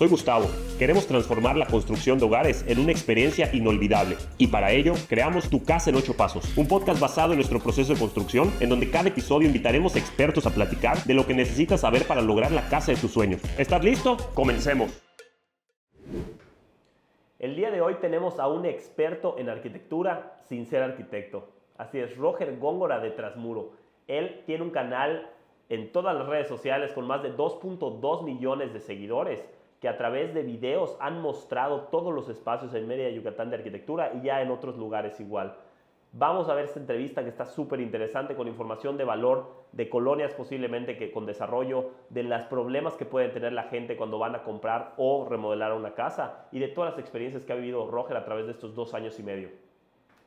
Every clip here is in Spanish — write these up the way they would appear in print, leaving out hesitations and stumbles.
soy Gustavo. Queremos transformar la construcción de hogares en una experiencia inolvidable. Y para ello, creamos Tu Casa en 8 Pasos, un podcast basado en nuestro proceso de construcción, en donde cada episodio invitaremos expertos a platicar de lo que necesitas saber para lograr la casa de tus sueños. ¿Estás listo? ¡Comencemos! El día de hoy tenemos a un experto en arquitectura sin ser arquitecto. Así es, Roger Góngora de Trasmuro. Él tiene un canal en todas las redes sociales con más de 2.2 millones de seguidores que a través de videos han mostrado todos los espacios en Mérida, Yucatán de arquitectura y ya en otros lugares igual. Vamos a ver esta entrevista que está súper interesante con información de valor, de colonias posiblemente que con desarrollo, de los problemas que pueden tener la gente cuando van a comprar o remodelar una casa y de todas las experiencias que ha vivido Roger a través de estos 2 años y medio.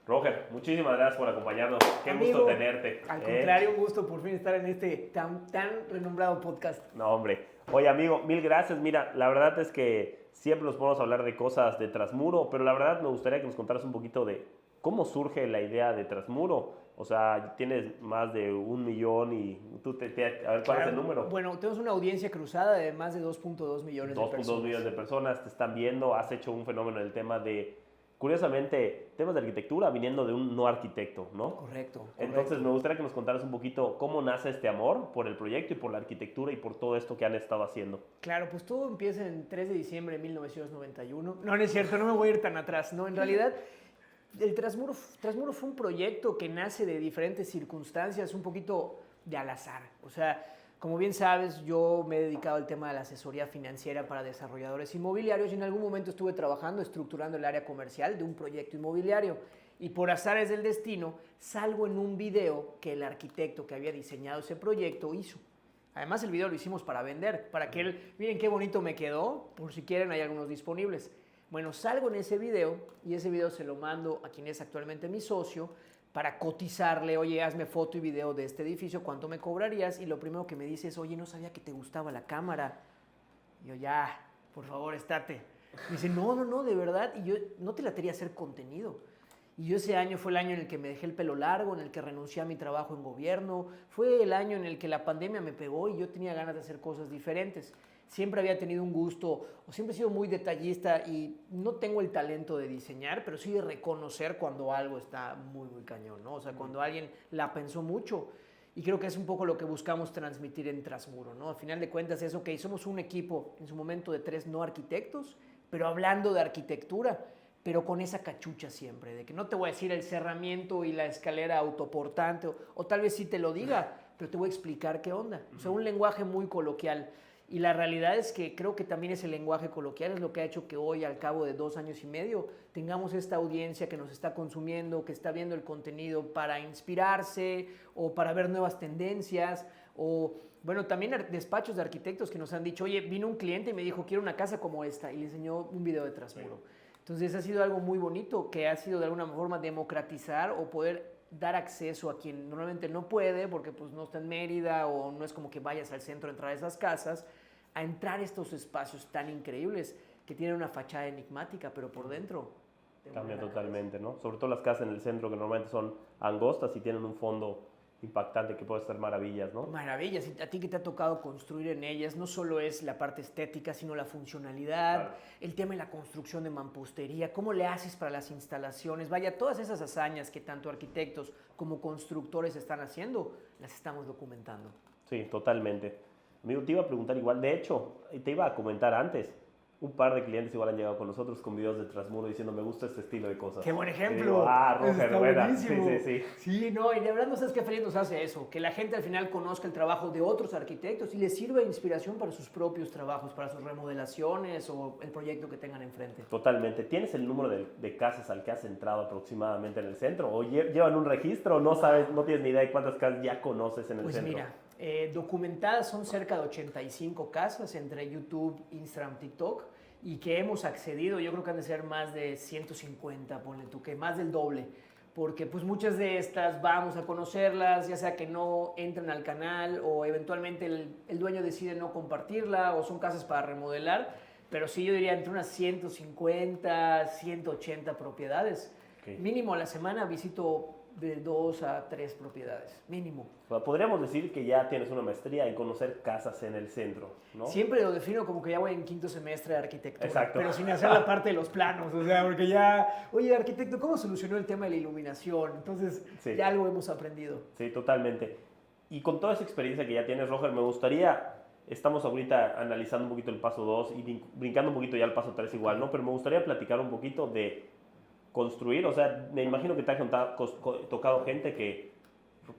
Roger, muchísimas gracias por acompañarnos. Qué Amigo, gusto tenerte. Al contrario, un gusto por fin estar en este tan renombrado podcast. No, hombre. Oye, amigo, mil gracias. Mira, la verdad es que siempre nos podemos hablar de cosas de Trasmuro, pero la verdad me gustaría que nos contaras un poquito de cómo surge la idea de Trasmuro. O sea, tienes más de 1 millón y tú a ver, ¿cuál es el número? Bueno, tenemos una audiencia cruzada de más de 2.2 millones de personas. 2.2 millones de personas te están viendo. Has hecho un fenómeno en el tema de, curiosamente, temas de arquitectura viniendo de un no arquitecto, ¿no? Correcto. Entonces me gustaría que nos contaras un poquito cómo nace este amor por el proyecto y por la arquitectura y por todo esto que han estado haciendo. Claro, pues todo empieza en 3 de diciembre de 1991. No es cierto, no me voy a ir tan atrás. No, en realidad, el Trasmuro fue un proyecto que nace de diferentes circunstancias, un poquito de al azar. O sea, como bien sabes, yo me he dedicado al tema de la asesoría financiera para desarrolladores inmobiliarios y en algún momento estuve trabajando, estructurando el área comercial de un proyecto inmobiliario. Y por azares del destino, salgo en un video que el arquitecto que había diseñado ese proyecto hizo. Además, el video lo hicimos para vender, para que él, miren qué bonito me quedó, por si quieren hay algunos disponibles. Bueno, salgo en ese video y ese video se lo mando a quien es actualmente mi socio para cotizarle, oye, hazme foto y video de este edificio, ¿cuánto me cobrarías? Y lo primero que me dice es, oye, no sabía que te gustaba la cámara. Y yo, ya, por favor, estate. Me dice, no, de verdad. Y yo, no te latería hacer contenido. Y yo ese año fue el año en el que me dejé el pelo largo, en el que renuncié a mi trabajo en gobierno. Fue el año en el que la pandemia me pegó y yo tenía ganas de hacer cosas diferentes. Siempre había tenido un gusto, o siempre he sido muy detallista y no tengo el talento de diseñar, pero sí de reconocer cuando algo está muy, muy cañón, ¿no? O sea, cuando alguien la pensó mucho. Y creo que es un poco lo que buscamos transmitir en Trasmuro, ¿no? Al final de cuentas es, ok, somos un equipo en su momento de 3 no arquitectos, pero hablando de arquitectura, pero con esa cachucha siempre, de que no te voy a decir el cerramiento y la escalera autoportante, o tal vez sí te lo diga, pero te voy a explicar qué onda. O sea, un lenguaje muy coloquial. Y la realidad es que creo que también ese lenguaje coloquial es lo que ha hecho que hoy, al cabo de 2 años y medio, tengamos esta audiencia que nos está consumiendo, que está viendo el contenido para inspirarse o para ver nuevas tendencias. O, bueno, también despachos de arquitectos que nos han dicho, oye, vino un cliente y me dijo, quiero una casa como esta, y le enseñó un video de Trasmuro. Entonces ha sido algo muy bonito, que ha sido de alguna forma democratizar o poder dar acceso a quien normalmente no puede, porque pues no está en Mérida o no es como que vayas al centro a entrar a esas casas, a entrar a estos espacios tan increíbles que tienen una fachada enigmática, pero por dentro cambia totalmente, ¿no? Sobre todo las casas en el centro que normalmente son angostas y tienen un fondo impactante que puede ser maravillas, ¿no? Maravillas. Y a ti que te ha tocado construir en ellas, no solo es la parte estética, sino la funcionalidad, claro, el tema de la construcción de mampostería, cómo le haces para las instalaciones. Vaya, todas esas hazañas que tanto arquitectos como constructores están haciendo, las estamos documentando. Sí, totalmente. Amigo, te iba a preguntar igual, de hecho, te iba a comentar antes, un par de clientes igual han llegado con nosotros con videos de Trasmuro diciendo, me gusta este estilo de cosas. ¡Qué buen ejemplo! Y digo, Roger, buena. Sí. Sí, no, y de verdad no sabes qué feliz nos hace eso, que la gente al final conozca el trabajo de otros arquitectos y les sirva de inspiración para sus propios trabajos, para sus remodelaciones o el proyecto que tengan enfrente. Totalmente. ¿Tienes el número de casas al que has entrado aproximadamente en el centro? ¿O llevan un registro? ¿No sabes, no tienes ni idea de cuántas casas ya conoces en el centro? Pues mira, documentadas son cerca de 85 casas entre YouTube, Instagram, TikTok, y que hemos accedido, yo creo que han de ser más de 150, ponle tú, que más del doble, porque pues muchas de estas vamos a conocerlas, ya sea que no entren al canal o eventualmente el dueño decide no compartirla o son casas para remodelar, pero sí yo diría entre unas 150, 180 propiedades. Okay. Mínimo a la semana visito de 2 a 3 propiedades, mínimo. Podríamos decir que ya tienes una maestría en conocer casas en el centro, ¿no? Siempre lo defino como que ya voy en 5º semestre de arquitectura. Exacto. Pero sin hacer la parte de los planos. O sea, porque ya, oye, arquitecto, ¿cómo solucionó el tema de la iluminación? Entonces, Sí. ya algo hemos aprendido. Sí, totalmente. Y con toda esa experiencia que ya tienes, Roger, me gustaría, estamos ahorita analizando un poquito el paso 2 y brincando un poquito ya al paso 3 igual, ¿no? Pero me gustaría platicar un poquito de construir, o sea, me imagino que te ha tocado gente que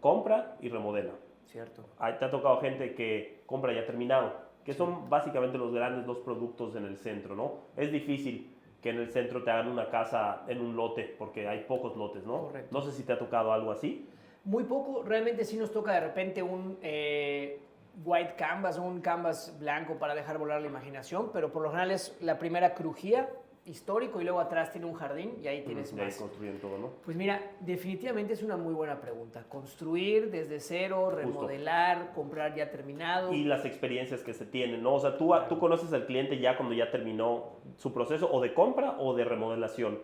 compra y remodela. Cierto. Te ha tocado gente que compra ya terminado, que son básicamente los grandes dos productos en el centro, ¿no? Es difícil que en el centro te hagan una casa en un lote, porque hay pocos lotes, ¿no? Correcto. No sé si te ha tocado algo así. Muy poco, realmente sí nos toca de repente un white canvas o un canvas blanco para dejar volar la imaginación, pero por lo general es la primera crujía, histórico, y luego atrás tiene un jardín y ahí tienes Y ahí más. construyen todo, ¿no? Pues mira, definitivamente es una muy buena pregunta. Construir desde cero, remodelar, comprar ya terminado. Y las experiencias que se tienen, ¿no? O sea, tú conoces al cliente ya cuando ya terminó su proceso o de compra o de remodelación.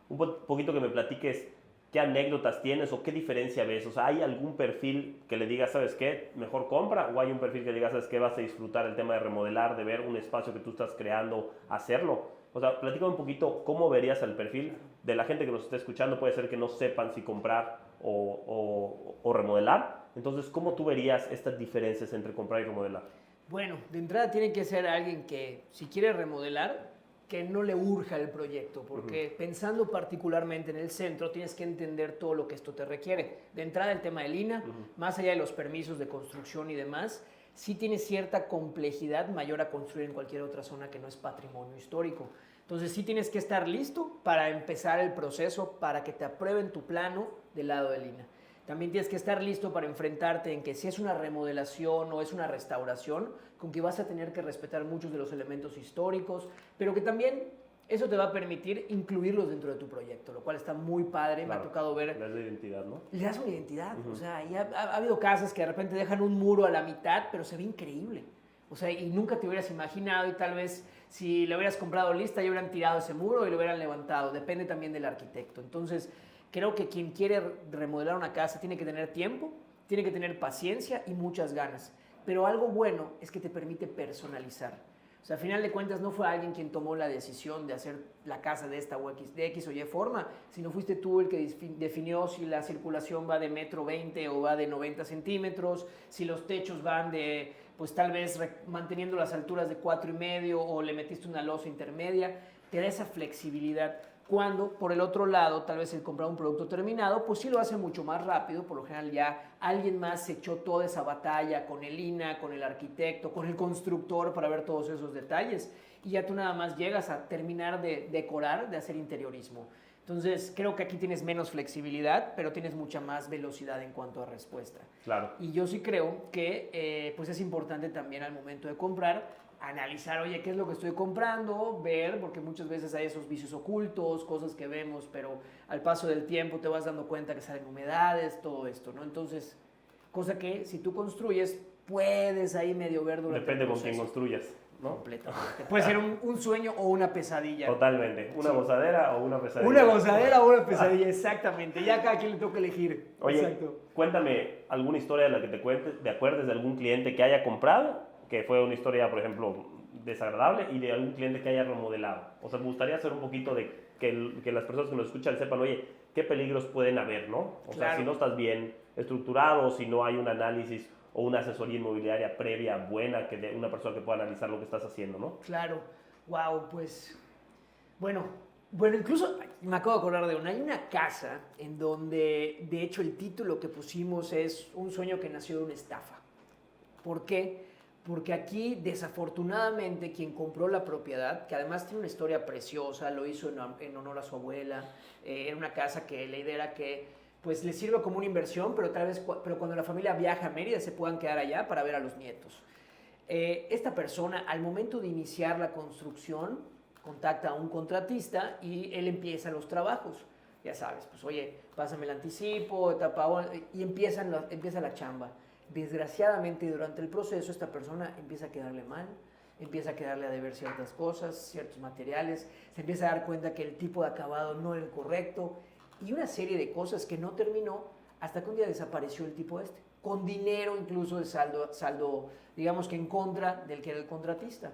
Un poquito que me platiques qué anécdotas tienes o qué diferencia ves. O sea, ¿hay algún perfil que le digas, ¿sabes qué? Mejor compra, o hay un perfil que digas, ¿sabes qué? Vas a disfrutar el tema de remodelar, de ver un espacio que tú estás creando, hacerlo. O sea, platícame un poquito cómo verías el perfil de la gente que nos está escuchando. Puede ser que no sepan si comprar o remodelar. Entonces, ¿cómo tú verías estas diferencias entre comprar y remodelar? Bueno, de entrada tiene que ser alguien que, si quiere remodelar, que no le urja el proyecto, porque pensando particularmente en el centro, tienes que entender todo lo que esto te requiere. De entrada, el tema del INAH, más allá de los permisos de construcción y demás, sí tiene cierta complejidad mayor a construir en cualquier otra zona que no es patrimonio histórico. Entonces sí tienes que estar listo para empezar el proceso, para que te aprueben tu plano del lado del INAH. También tienes que estar listo para enfrentarte en que si es una remodelación o es una restauración, con que vas a tener que respetar muchos de los elementos históricos, pero que también eso te va a permitir incluirlos dentro de tu proyecto, lo cual está muy padre. Claro, me ha tocado ver. le das la identidad, ¿no? Le das una identidad. O sea, ya ha habido casas que de repente dejan un muro a la mitad, pero se ve increíble. O sea, y nunca te hubieras imaginado, y tal vez si le hubieras comprado lista ya hubieran tirado ese muro y lo hubieran levantado. Depende también del arquitecto. Entonces, creo que quien quiere remodelar una casa tiene que tener tiempo, tiene que tener paciencia y muchas ganas. Pero algo bueno es que te permite personalizar. O sea, al final de cuentas no fue alguien quien tomó la decisión de hacer la casa de esta o de X o Y forma, sino fuiste tú el que definió si la circulación va de 1,20 m o va de 90 centímetros, si los techos van de, pues tal vez manteniendo las alturas de 4,5 o le metiste una losa intermedia. Te da esa flexibilidad. Cuando, por el otro lado, tal vez el comprar un producto terminado, pues sí lo hace mucho más rápido. Por lo general ya alguien más se echó toda esa batalla con el INAH, con el arquitecto, con el constructor para ver todos esos detalles. Y ya tú nada más llegas a terminar de decorar, de hacer interiorismo. Entonces, creo que aquí tienes menos flexibilidad, pero tienes mucha más velocidad en cuanto a respuesta. Claro. Y yo sí creo que pues es importante también al momento de comprar analizar, oye, ¿qué es lo que estoy comprando? Ver, porque muchas veces hay esos vicios ocultos, cosas que vemos, pero al paso del tiempo te vas dando cuenta que salen humedades, todo esto, ¿no? Entonces, cosa que si tú construyes, puedes ahí medio ver durante Depende el con proceso. quién construyas, ¿no? Completamente. Puede ser un sueño o una pesadilla. Totalmente. Una gozadera o una pesadilla. Una gozadera o una pesadilla, exactamente. Ya cada quien le toca elegir. Oye, exacto. Cuéntame alguna historia de la que te acuerdes de algún cliente que haya comprado, que fue una historia, por ejemplo, desagradable, y de algún cliente que haya remodelado. O sea, me gustaría hacer un poquito de que las personas que nos escuchan sepan, oye, qué peligros pueden haber, ¿no? O sea, si no estás bien estructurado, si no hay un análisis o una asesoría inmobiliaria previa buena, que de una persona que pueda analizar lo que estás haciendo, ¿no? Claro. Wow, pues... Bueno, incluso me acabo de acordar de una. Hay una casa en donde, de hecho, el título que pusimos es Un sueño que nació de una estafa. ¿Por qué? Porque aquí, desafortunadamente, quien compró la propiedad, que además tiene una historia preciosa, lo hizo en honor a su abuela, era una casa que la idea era que pues le sirva como una inversión, pero cuando la familia viaja a Mérida se puedan quedar allá para ver a los nietos. Esta persona, al momento de iniciar la construcción, contacta a un contratista y él empieza los trabajos. Ya sabes, pues oye, pásame el anticipo, y empieza la chamba. Desgraciadamente, durante el proceso, esta persona empieza a quedarle mal, empieza a quedarle a deber ciertas cosas, ciertos materiales, se empieza a dar cuenta que el tipo de acabado no era el correcto, y una serie de cosas que no terminó hasta que un día desapareció el tipo este, con dinero incluso de saldo, digamos que en contra del que era el contratista.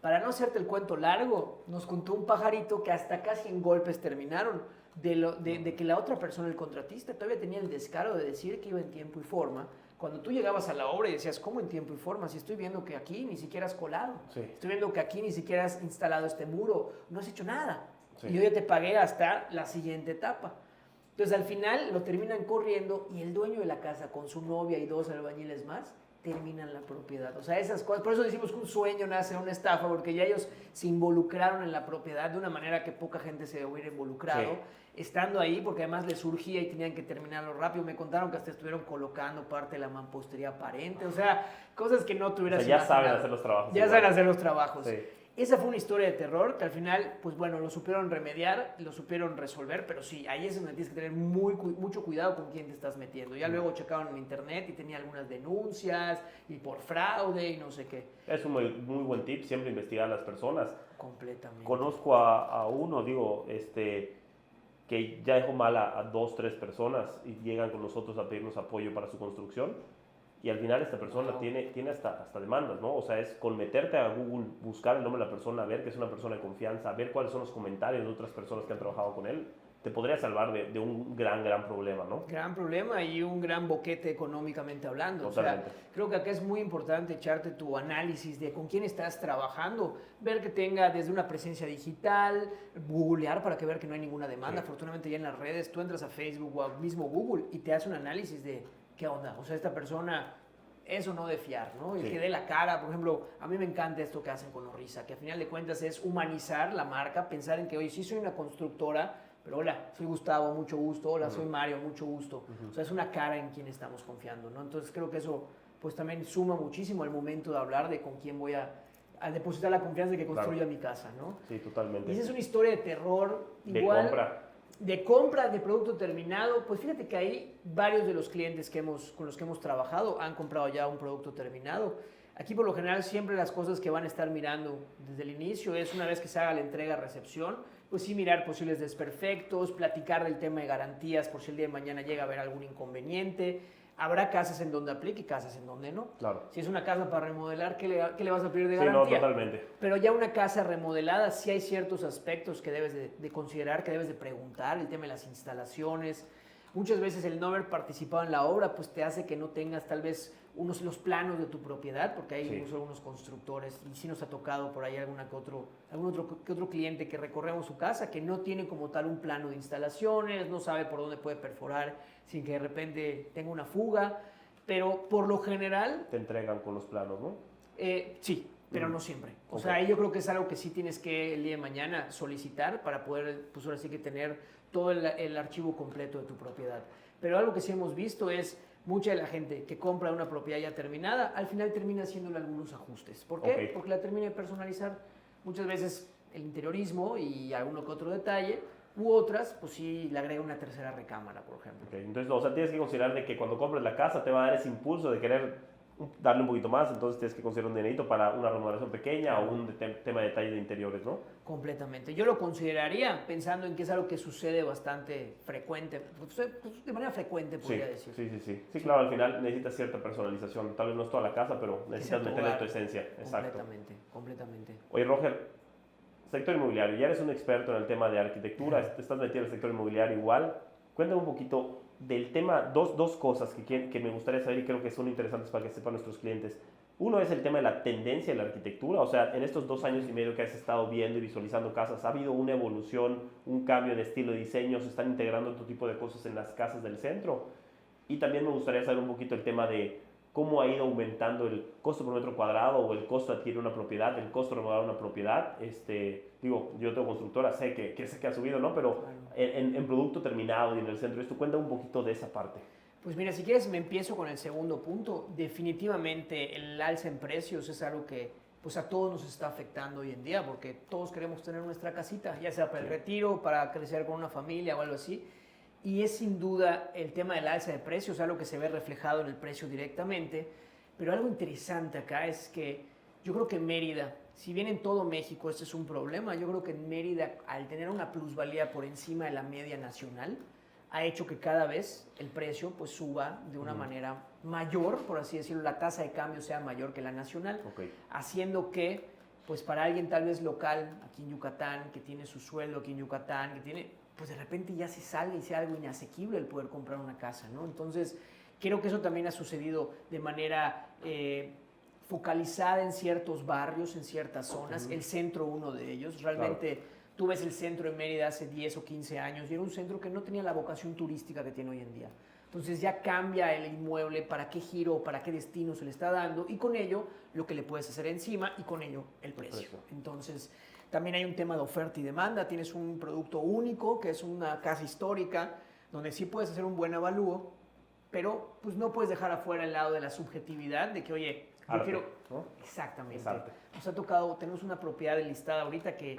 Para no hacerte el cuento largo, nos contó un pajarito que hasta casi en golpes terminaron, de que la otra persona, el contratista, todavía tenía el descaro de decir que iba en tiempo y forma. Cuando tú llegabas a la obra y decías, ¿cómo en tiempo y forma? Si estoy viendo que aquí ni siquiera has colado, estoy viendo que aquí ni siquiera has instalado este muro, no has hecho nada. Y yo ya te pagué hasta la siguiente etapa. Entonces al final lo terminan corriendo y el dueño de la casa con su novia y 2 albañiles más terminan la propiedad. O sea, esas cosas, por eso decimos que un sueño nace de una estafa, porque ya ellos se involucraron en la propiedad de una manera que poca gente se hubiera involucrado, estando ahí, porque además les surgía y tenían que terminarlo rápido. Me contaron que hasta estuvieron colocando parte de la mampostería aparente, o sea, cosas que no tuvieras ya saben hacer los trabajos. Ya saben hacer los trabajos. Sí. Esa fue una historia de terror que al final, pues bueno, lo supieron remediar, lo supieron resolver, pero sí, ahí es donde tienes que tener mucho cuidado con quién te estás metiendo. Ya luego checaron en internet y tenía algunas denuncias y por fraude y no sé qué. Es un muy buen tip, siempre investigar a las personas. Completamente. Conozco a uno, que ya dejó mal a 2, 3 personas y llegan con nosotros a pedirnos apoyo para su construcción. Y al final esta persona tiene hasta demandas, ¿no? O sea, es con meterte a Google, buscar el nombre de la persona, ver que es una persona de confianza, ver cuáles son los comentarios de otras personas que han trabajado con él, te podría salvar de un gran problema, ¿no? Gran problema y un gran boquete económicamente hablando. Totalmente. O sea, creo que acá es muy importante echarte tu análisis de con quién estás trabajando, ver que tenga desde una presencia digital, googlear para que ver que no hay ninguna demanda. Afortunadamente ya en las redes tú entras a Facebook o al mismo Google y te hace un análisis de qué onda. O sea, esta persona es o no de fiar, ¿no? El que dé la cara, por ejemplo, a mí me encanta esto que hacen con Orriza, que al final de cuentas es humanizar la marca, pensar en que, oye, sí soy una constructora, pero hola, soy Gustavo, mucho gusto, hola, soy Mario, mucho gusto. O sea, es una cara en quien estamos confiando, ¿no? Entonces creo que eso pues también suma muchísimo al momento de hablar de con quién voy a depositar la confianza de que construya mi casa, ¿no? Sí, totalmente. Y esa es una historia de terror, igual. De compra. De compra de producto terminado. Pues fíjate que ahí varios de los clientes con los que hemos trabajado han comprado ya un producto terminado. Aquí por lo general siempre las cosas que van a estar mirando desde el inicio es una vez que se haga la entrega-recepción, pues sí mirar posibles desperfectos, platicar del tema de garantías por si el día de mañana llega a haber algún inconveniente. Habrá casas en donde aplique y casas en donde no. Claro. Si es una casa para remodelar, ¿qué le vas a pedir de garantía? Sí, no, totalmente. Pero ya una casa remodelada, sí hay ciertos aspectos que debes de considerar, que debes de preguntar, el tema de las instalaciones. Muchas veces el no haber participado en la obra pues te hace que no tengas tal vez los planos de tu propiedad, porque hay incluso algunos constructores, y sí nos ha tocado por ahí algún otro cliente que recorremos su casa que no tiene como tal un plano de instalaciones, no sabe por dónde puede perforar sin que de repente tenga una fuga, pero por lo general... Te entregan con los planos, ¿no? Sí, pero no siempre. O sea, yo creo que es algo que sí tienes que el día de mañana solicitar para poder, pues ahora sí que tener todo el archivo completo de tu propiedad. Pero algo que sí hemos visto es mucha de la gente que compra una propiedad ya terminada, al final termina haciéndole algunos ajustes. ¿Por qué? Porque la termina de personalizar. Muchas veces el interiorismo y alguno que otro detalle, u otras, pues sí le agrega una tercera recámara, por ejemplo. Entonces, o sea, tienes que considerar de que cuando compres la casa te va a dar ese impulso de querer darle un poquito más, entonces tienes que considerar un dinerito para una remodelación pequeña o un tema de detalle de interiores, ¿no? Completamente. Yo lo consideraría pensando en que es algo que sucede bastante frecuente, de manera frecuente podría decir. Sí, claro, al final necesitas cierta personalización, tal vez no es toda la casa, pero necesitas meterle tu esencia. Exacto. Completamente. Oye, Roger, sector inmobiliario, ya eres un experto en el tema de arquitectura, te estás metido en el sector inmobiliario igual. Cuéntame un poquito del tema, dos cosas que me gustaría saber y creo que son interesantes para que sepan nuestros clientes. Uno es el tema de la tendencia de la arquitectura, o sea, en estos 2 años y medio que has estado viendo y visualizando casas, ¿ha habido una evolución, un cambio de estilo de diseño? ¿Se están integrando otro tipo de cosas en las casas del centro? Y también me gustaría saber un poquito el tema de cómo ha ido aumentando el costo por metro cuadrado o el costo de adquirir una propiedad, el costo de remodelar una propiedad. Digo, yo tengo constructora, sé que ha subido, ¿no? Pero en producto terminado y en el centro, esto cuenta un poquito de esa parte. Pues mira, si quieres me empiezo con el segundo punto. Definitivamente el alza en precios es algo que pues a todos nos está afectando hoy en día, porque todos queremos tener nuestra casita, ya sea para el retiro, para crecer con una familia o algo así. Y es sin duda el tema del alza de precios, algo que se ve reflejado en el precio directamente. Pero algo interesante acá es que yo creo que Mérida si bien en todo México este es un problema, yo creo que en Mérida, al tener una plusvalía por encima de la media nacional, ha hecho que cada vez el precio pues suba de una manera mayor, por así decirlo, la tasa de cambio sea mayor que la nacional, haciendo que pues para alguien tal vez local aquí en Yucatán, que tiene su sueldo aquí en Yucatán, que tiene, pues de repente ya se salga y sea algo inasequible el poder comprar una casa, ¿no? Entonces, creo que eso también ha sucedido de manera focalizada en ciertos barrios, en ciertas zonas, el centro uno de ellos. Realmente tú ves el centro de Mérida hace 10 o 15 años y era un centro que no tenía la vocación turística que tiene hoy en día. Entonces ya cambia el inmueble, para qué giro, para qué destino se le está dando y con ello lo que le puedes hacer encima y con ello el precio. Entonces también hay un tema de oferta y demanda. Tienes un producto único que es una casa histórica donde sí puedes hacer un buen avalúo, pero pues no puedes dejar afuera el lado de la subjetividad de que, oye, yo arte, quiero... ¿no? Exactamente. Es arte. Nos ha tocado, tenemos una propiedad listada ahorita que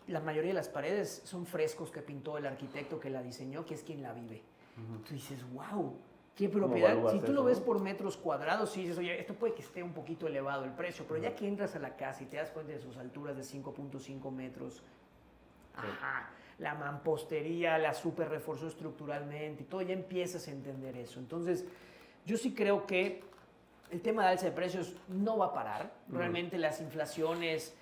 la mayoría de las paredes son frescos que pintó el arquitecto que la diseñó, que es quien la vive. Tú dices, wow, qué propiedad. Si tú lo ves por metros cuadrados, sí dices, oye, esto puede que esté un poquito elevado el precio, pero ya que entras a la casa y te das cuenta de sus alturas de 5.5 metros, la mampostería la super reforzó estructuralmente y todo, ya empiezas a entender eso. Entonces, yo sí creo que el tema de alza de precios no va a parar. Realmente las inflaciones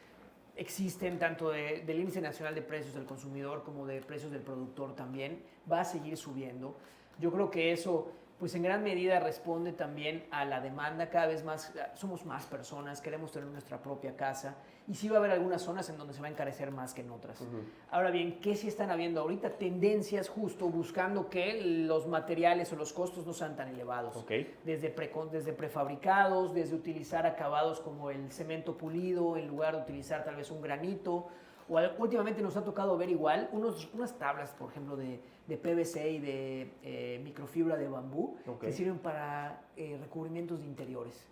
existen tanto del índice nacional de precios del consumidor como de precios del productor también. Va a seguir subiendo. Yo creo que eso, pues en gran medida responde también a la demanda. Cada vez más, somos más personas, queremos tener nuestra propia casa y sí va a haber algunas zonas en donde se va a encarecer más que en otras. Ahora bien, ¿qué sí están habiendo ahorita? Tendencias justo buscando que los materiales o los costos no sean tan elevados. Desde prefabricados, desde utilizar acabados como el cemento pulido en lugar de utilizar tal vez un granito. O últimamente nos ha tocado ver igual unas tablas, por ejemplo, de PVC y de microfibra de bambú que sirven para recubrimientos de interiores.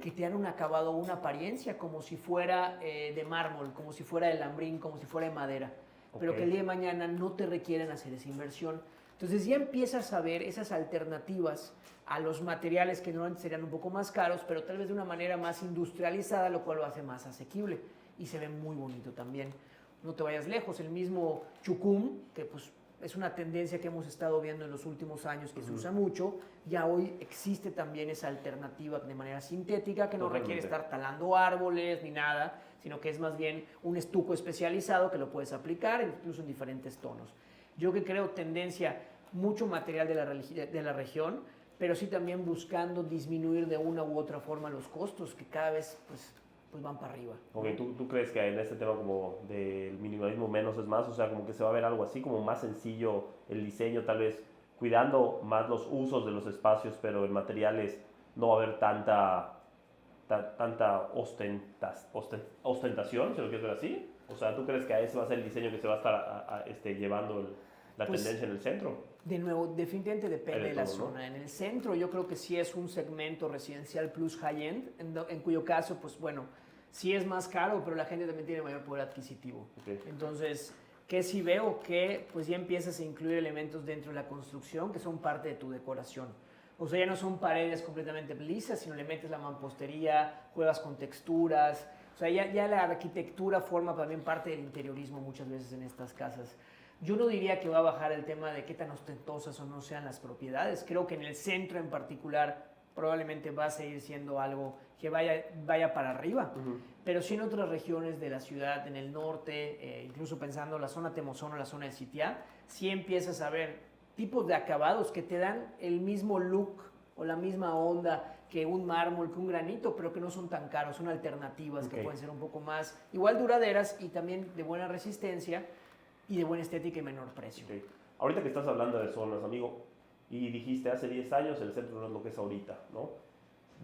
Que te dan un acabado, una apariencia como si fuera de mármol, como si fuera de lambrín, como si fuera de madera, pero que el día de mañana no te requieren hacer esa inversión. Entonces ya empiezas a ver esas alternativas a los materiales que normalmente serían un poco más caros, pero tal vez de una manera más industrializada, lo cual lo hace más asequible y se ve muy bonito también. No te vayas lejos, el mismo chucum, que pues es una tendencia que hemos estado viendo en los últimos años que se usa mucho, ya hoy existe también esa alternativa de manera sintética que no requiere estar talando árboles ni nada, sino que es más bien un estuco especializado que lo puedes aplicar incluso en diferentes tonos. Yo que creo tendencia mucho material de la región, pero sí también buscando disminuir de una u otra forma los costos que cada vez pues van para arriba. ¿Tú crees que en este tema como del minimalismo menos es más? O sea, como que se va a ver algo así, como más sencillo el diseño, tal vez cuidando más los usos de los espacios, pero en materiales no va a haber tanta ostentación, si lo quieres ver así. O sea, ¿tú crees que a ese va a ser el diseño que se va a estar llevando la tendencia en el centro? De nuevo, definitivamente depende de la zona. En el centro yo creo que sí es un segmento residencial plus high-end, en cuyo caso, pues bueno, sí es más caro, pero la gente también tiene mayor poder adquisitivo. Entonces, que sí veo que pues ya empiezas a incluir elementos dentro de la construcción que son parte de tu decoración. O sea, ya no son paredes completamente lisas, sino le metes la mampostería, juegas con texturas. O sea, ya la arquitectura forma también parte del interiorismo muchas veces en estas casas. Yo no diría que va a bajar el tema de qué tan ostentosas o no sean las propiedades. Creo que en el centro en particular probablemente va a seguir siendo algo que vaya para arriba. Pero sí en otras regiones de la ciudad, en el norte, incluso pensando la zona Temozón o la zona de Sitiá, sí empiezas a ver tipos de acabados que te dan el mismo look o la misma onda que un mármol, que un granito, pero que no son tan caros, son alternativas que pueden ser un poco más igual duraderas y también de buena resistencia y de buena estética y menor precio. Ahorita que estás hablando de zonas, amigo, y dijiste hace 10 años el centro no es lo que es ahorita, ¿no?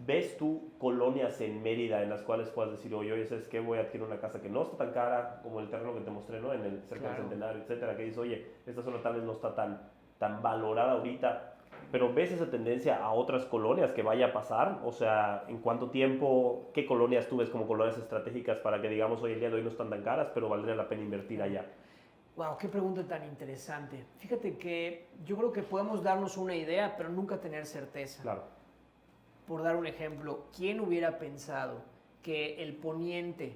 ¿Ves tú colonias en Mérida en las cuales puedas decir, oye, ¿sabes qué? Voy a adquirir una casa que no está tan cara como el terreno que te mostré, ¿no? Cerca del Centenario, etcétera, que dices, oye, esta zona tal vez no está tan valorada ahorita, pero ¿ves esa tendencia a otras colonias que vaya a pasar? O sea, ¿en cuánto tiempo, qué colonias tú ves como colonias estratégicas para que digamos, hoy el día de hoy no están tan caras, pero valdría la pena invertir allá? Wow, qué pregunta tan interesante. Fíjate que yo creo que podemos darnos una idea, pero nunca tener certeza. Claro. Por dar un ejemplo, ¿quién hubiera pensado que el poniente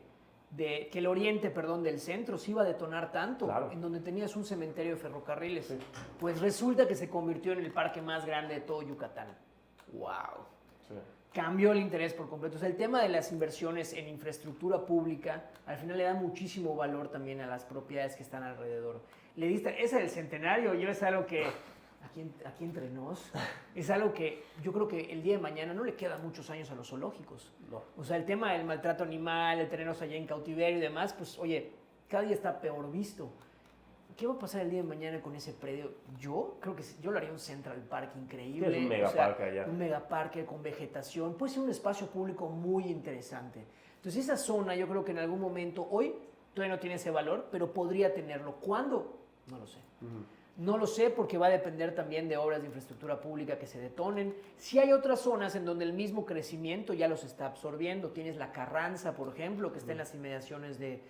que el oriente, perdón, del centro se iba a detonar tanto, Claro. en donde tenías un cementerio de ferrocarriles. Sí. Pues resulta que se convirtió en el parque más grande de todo Yucatán. ¡Wow! Sí. Cambió el interés por completo. O sea, el tema de las inversiones en infraestructura pública al final le da muchísimo valor también a las propiedades que están alrededor. Le diste, ese del centenario, yo es algo que, aquí entre nos, es algo que yo creo que el día de mañana no le quedan muchos años a los zoológicos. No. O sea, el tema del maltrato animal, el tenerlos allá en cautiverio y demás, pues oye, cada día está peor visto. ¿Qué va a pasar el día de mañana con ese predio? Yo creo que yo lo haría un Central Park increíble. Sí, es un megaparque allá. Un megaparque con vegetación. Puede ser un espacio público muy interesante. Entonces esa zona yo creo que en algún momento, hoy todavía no tiene ese valor, pero podría tenerlo. ¿Cuándo? No lo sé. No lo sé porque va a depender también de obras de infraestructura pública que se detonen. Si hay otras zonas en donde el mismo crecimiento ya los está absorbiendo. Tienes la Carranza, por ejemplo, que está en las inmediaciones de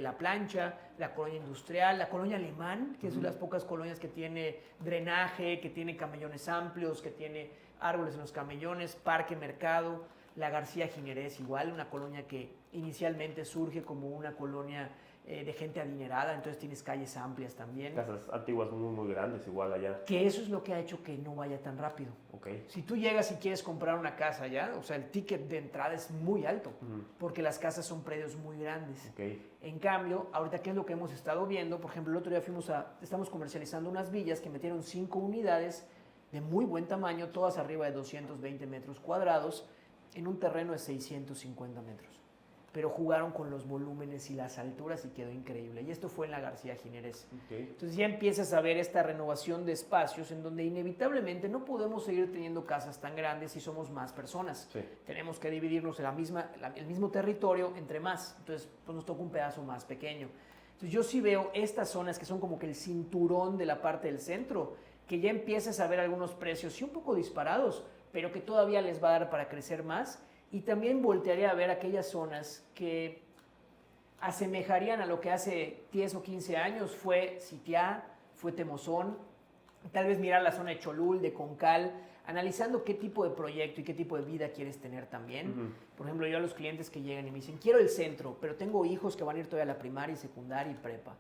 La Plancha, la colonia industrial, la colonia Alemán, que es una de las pocas colonias que tiene drenaje, que tiene camellones amplios, que tiene árboles en los camellones, parque mercado, la García Jiménez igual, una colonia que inicialmente surge como una colonia de gente adinerada, entonces tienes calles amplias también. Casas antiguas muy, muy grandes igual allá. Que eso es lo que ha hecho que no vaya tan rápido. Okay. Si tú llegas y quieres comprar una casa allá, o sea, el ticket de entrada es muy alto, porque las casas son predios muy grandes. Okay. En cambio, ahorita, ¿qué es lo que hemos estado viendo? Por ejemplo, el otro día estamos comercializando unas villas que metieron 5 unidades de muy buen tamaño, todas arriba de 220 metros cuadrados, en un terreno de 650 metros. Pero jugaron con los volúmenes y las alturas y quedó increíble. Y esto fue en la García Jiménez. Okay. Entonces ya empiezas a ver esta renovación de espacios en donde inevitablemente no podemos seguir teniendo casas tan grandes si somos más personas. Sí. Tenemos que dividirnos el mismo territorio entre más. Entonces pues nos toca un pedazo más pequeño. Entonces yo sí veo estas zonas que son como que el cinturón de la parte del centro, que ya empiezas a ver algunos precios sí un poco disparados, pero que todavía les va a dar para crecer más. Y también voltearía a ver aquellas zonas que asemejarían a lo que hace 10 o 15 años fue Sitiá, fue Temozón, tal vez mirar la zona de Cholul, de Concal, analizando qué tipo de proyecto y qué tipo de vida quieres tener también. Por ejemplo, yo a los clientes que llegan y me dicen, quiero el centro, pero tengo hijos que van a ir todavía a la primaria, secundaria y prepa.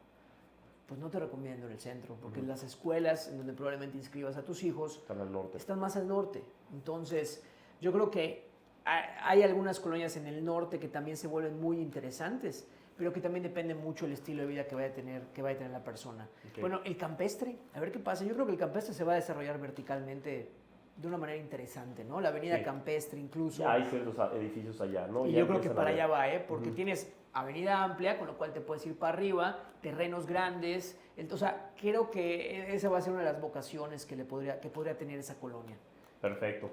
Pues no te recomiendo en el centro, porque las escuelas en donde probablemente inscribas a tus hijos Están al norte. Están más al norte. Entonces, yo creo que hay algunas colonias en el norte que también se vuelven muy interesantes, pero que también depende mucho del estilo de vida que vaya a tener la persona. Okay. Bueno, el campestre, a ver qué pasa. Yo creo que el campestre se va a desarrollar verticalmente de una manera interesante, ¿no? La avenida Campestre incluso. Ya hay ciertos edificios allá, ¿no? Y ya yo creo que para allá va, porque Uh-huh. tienes avenida amplia, con lo cual te puedes ir para arriba, terrenos grandes. O sea, creo que esa va a ser una de las vocaciones que podría tener esa colonia. Perfecto.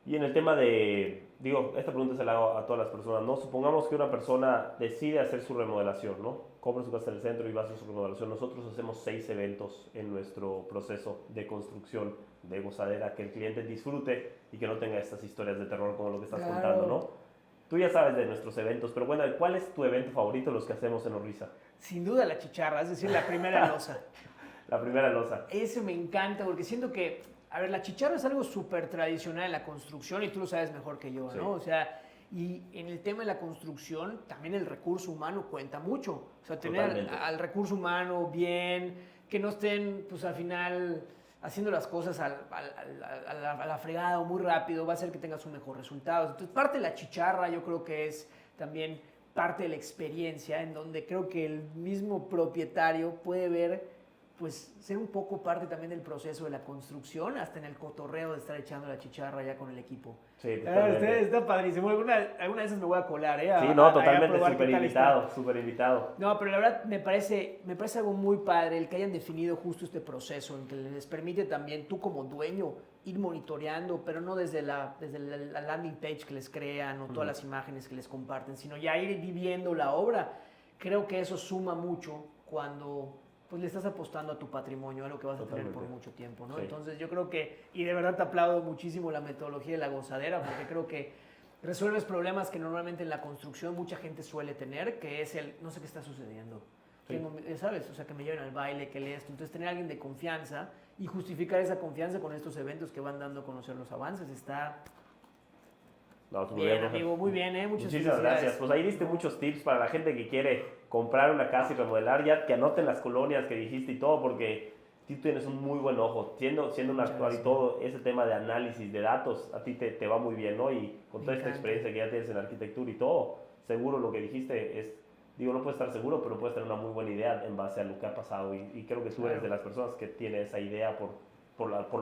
Y en el tema esta pregunta se la hago a todas las personas, ¿no? Supongamos que una persona decide hacer su remodelación, ¿no? Compra su casa en el centro y va a hacer su remodelación. Nosotros hacemos 6 eventos en nuestro proceso de construcción de Gozadera, que el cliente disfrute y que no tenga estas historias de terror como lo que estás contando, ¿no? Tú ya sabes de nuestros eventos, pero bueno, ¿cuál es tu evento favorito de los que hacemos en Orriza? Sin duda la chicharra, es decir, la primera losa. La primera losa. Eso me encanta porque siento que, a ver, la chicharra es algo súper tradicional en la construcción y tú lo sabes mejor que yo, ¿no? Sí. O sea, y en el tema de la construcción también el recurso humano cuenta mucho. O sea, tener al recurso humano bien, que no estén, pues al final haciendo las cosas a la fregada o muy rápido, va a hacer que tengas un mejor resultado. Entonces, parte de la chicharra yo creo que es también parte de la experiencia, en donde creo que el mismo propietario puede ver, pues, ser un poco parte también del proceso de la construcción, hasta en el cotorreo de estar echando la chicharra ya con el equipo. Sí, totalmente. Está padrísimo. Alguna de esas me voy a colar, ¿eh? Sí, no, totalmente, súper invitado. No, pero la verdad me parece algo muy padre el que hayan definido justo este proceso, en que les permite también tú como dueño ir monitoreando, pero no desde la landing page que les crean o todas las imágenes que les comparten, sino ya ir viviendo la obra. Creo que eso suma mucho cuando pues le estás apostando a tu patrimonio, a lo que vas a tener por mucho tiempo, ¿no? Sí. Entonces yo creo que, y de verdad te aplaudo muchísimo la metodología de la gozadera, porque creo que resuelves problemas que normalmente en la construcción mucha gente suele tener, que es el, no sé qué está sucediendo. Sí. ¿Sabes? O sea, que me lleven al baile, que esto. Entonces tener a alguien de confianza y justificar esa confianza con estos eventos que van dando a conocer los avances está No, muy Bien, Roger. amigo, muy bien, muchas Muchísimas felicidades. gracias. Pues ahí diste muchos tips para la gente que quiere comprar una casa y remodelar, ya que anoten las colonias que dijiste y todo, porque tú tienes un muy buen ojo. Siendo un Muchas actual y gracias. todo ese tema de análisis de datos, a ti te va muy bien, ¿no? Y con Me toda esta encanta. experiencia que ya tienes en arquitectura y todo, seguro lo que dijiste es, digo, no puedes estar seguro, pero puedes tener una muy buena idea en base a lo que ha pasado. Y creo que tú eres Claro. de las personas que tiene esa idea por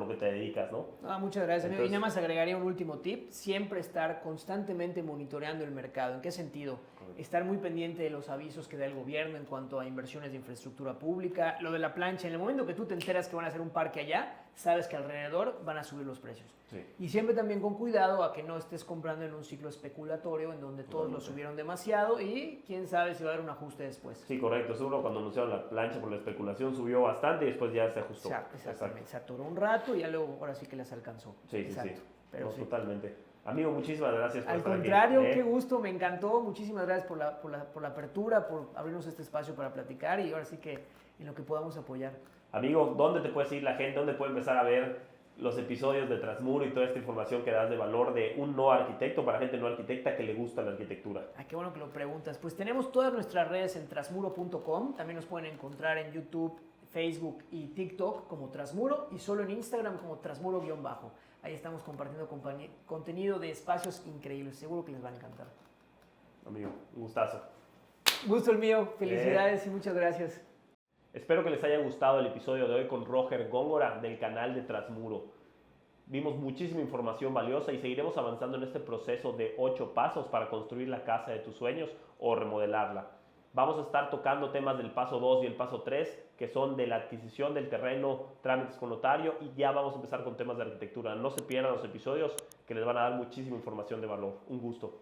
lo que te dedicas, ¿no? Muchas gracias, amigo. Entonces, Y nada más agregaría un último tip, siempre estar constantemente monitoreando el mercado. ¿En qué sentido? Estar muy pendiente de los avisos que da el gobierno en cuanto a inversiones de infraestructura pública, lo de la plancha. En el momento que tú te enteras que van a hacer un parque allá, sabes que alrededor van a subir los precios. Sí. Y siempre también con cuidado a que no estés comprando en un ciclo especulatorio en donde todos lo subieron demasiado y quién sabe si va a haber un ajuste después. Sí, correcto. Seguro cuando anunciaron la plancha por la especulación subió bastante y después ya se ajustó. Exactamente. Se atoró un rato y ya luego ahora sí que les alcanzó. Sí, Exacto. sí. Pero No, sí. Totalmente. Amigo, muchísimas gracias por Al estar contrario, aquí. qué gusto, me encantó. Muchísimas gracias por la apertura, por abrirnos este espacio para platicar y ahora sí que en lo que podamos apoyar. Amigo, ¿dónde te puede seguir la gente? ¿Dónde puede empezar a ver los episodios de Transmuro y toda esta información que das de valor de un no arquitecto para gente no arquitecta que le gusta la arquitectura? Qué bueno que lo preguntas. Pues tenemos todas nuestras redes en trasmuro.com. También nos pueden encontrar en YouTube, Facebook y TikTok como Trasmuro y solo en Instagram como Trasmuro_bajo. Ahí estamos compartiendo contenido de espacios increíbles. Seguro que les va a encantar. Amigo, un gustazo. Gusto el mío. Felicidades y muchas gracias. Espero que les haya gustado el episodio de hoy con Roger Góngora del canal de Transmuro. Vimos muchísima información valiosa y seguiremos avanzando en este proceso de 8 pasos para construir la casa de tus sueños o remodelarla. Vamos a estar tocando temas del paso 2 y el paso 3, que son de la adquisición del terreno, trámites con notario, y ya vamos a empezar con temas de arquitectura. No se pierdan los episodios que les van a dar muchísima información de valor. Un gusto.